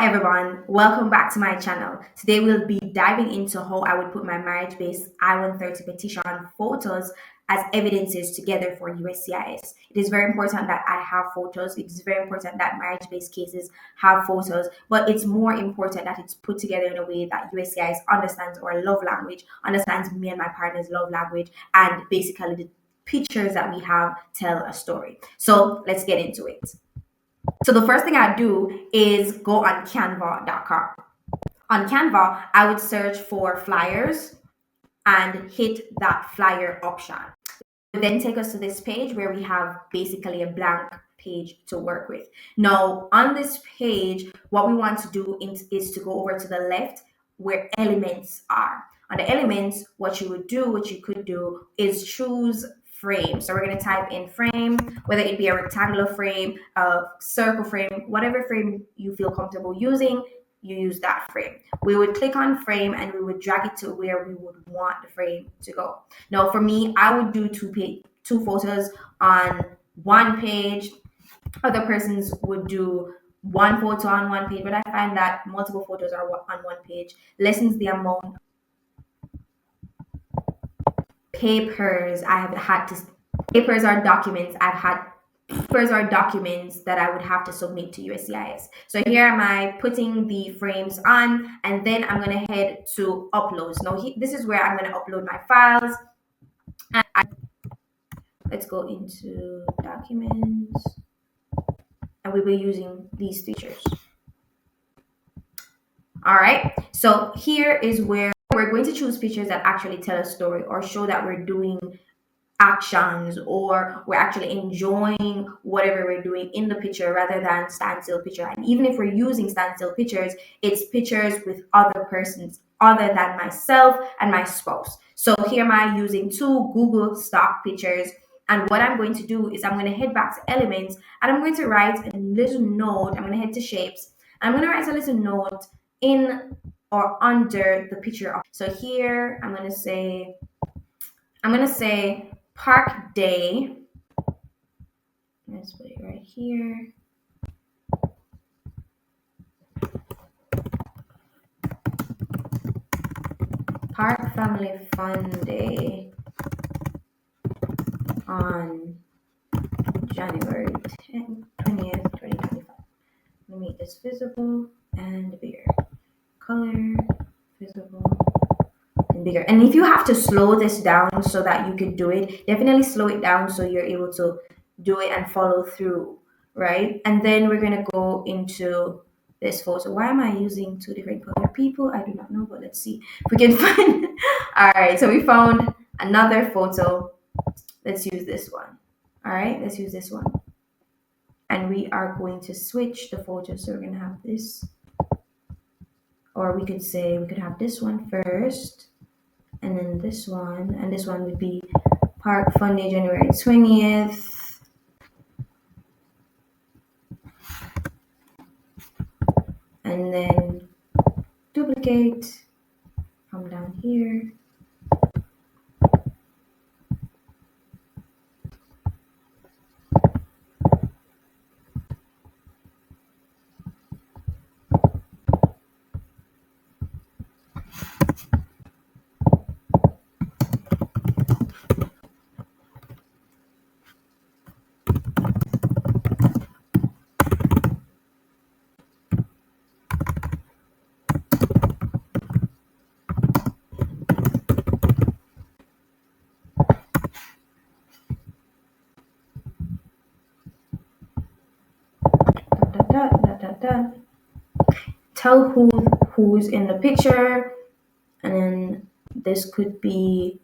Hi everyone, welcome back to my channel. Today we'll be diving into how I would put my marriage-based I-130 petition photos as evidences together for USCIS. It is very important that I have photos. It is very important that marriage-based cases have photos, but it's more important that it's put together in a way that USCIS understands our love language, understands me and my partner's love language, and basically the pictures that we have tell a story. So let's get into it. So the first thing I do is go on canva.com. On Canva, I would search for flyers and hit that flyer option. It would then take us to this page where we have basically a blank page to work with. Now, on this page, what we want to do is to go over to the left where elements are. On the elements, what you could do is choose frame. So we're going to type in frame, whether it be a rectangular frame, a circle frame, whatever frame you feel comfortable using, you use that frame. We would click on frame and we would drag it to where we would want the frame to go. Now for me, I would do two photos on one page. Other persons would do one photo on one page, but I find that multiple photos are on one page lessens the amount papers I have had to papers or documents that I would have to submit to USCIS. So here am I putting the frames on, and then I'm going to head to uploads. Now this is where I'm going to upload my files. Let's go into documents, and we'll be using these features. All right, so here is where we're going to choose pictures that actually tell a story or show that we're doing actions or we're actually enjoying whatever we're doing in the picture rather than standstill picture. And even if we're using standstill pictures, it's pictures with other persons other than myself and my spouse. So here am I using two Google stock pictures. And what I'm going to do is I'm going to head back to elements and I'm going to write a little note. I'm going to head to shapes. I'm going to write a little note in or under the picture. So here I'm going to say park day. Let's put it right here. Park family fun day on January 20th, 2025. Let me make this visible and bigger. Color, visible, and bigger. And if you have to slow this down so that you can do it, definitely slow it down so you're able to do it and follow through, right? And then we're going to go into this photo. Why am I using two different color people? I do not know, but let's see if we can find. All right, so we found another photo. Let's use this one. All right, let's use this one. And we are going to switch the photos. So we're going to have this. Or we could have this one first, and then this one, and this one would be Park Fun Day, January 20th. And then duplicate from down here. Tell who's in the picture, and then this could be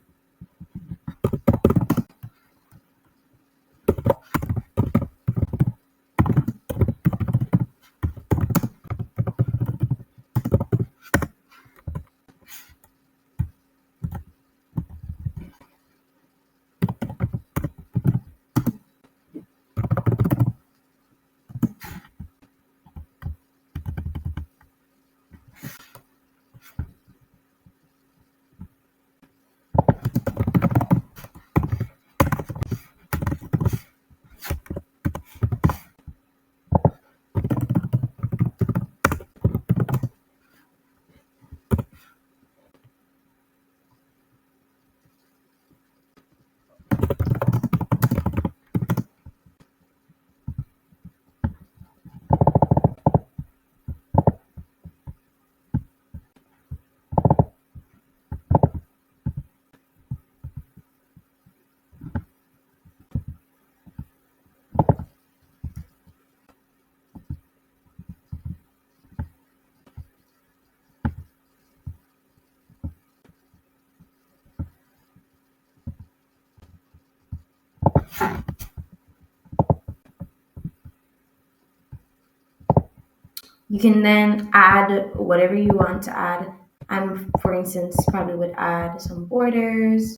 You can then add whatever you want to add. I'm, for instance, probably would add some borders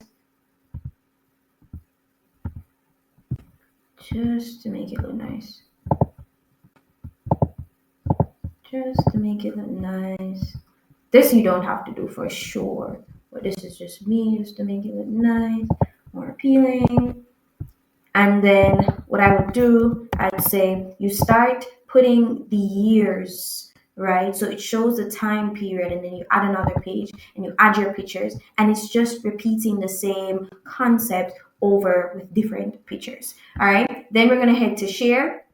just to make it look nice. Just to make it look nice. This you don't have to do for sure, but this is just me, just to make it look nice, more appealing. And then what I would do, I'd say you start putting the years, right? So it shows the time period, and then you add another page and you add your pictures, and it's just repeating the same concept over with different pictures. All right. Then we're gonna head to share.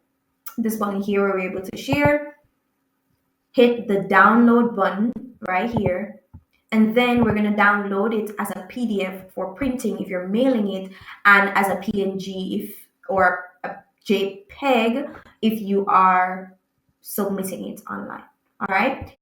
This button here where we're able to share. Hit the download button right here, and then we're going to download it as a PDF for printing if you're mailing it, and as a PNG if, or a JPEG if you are submitting it online. All right.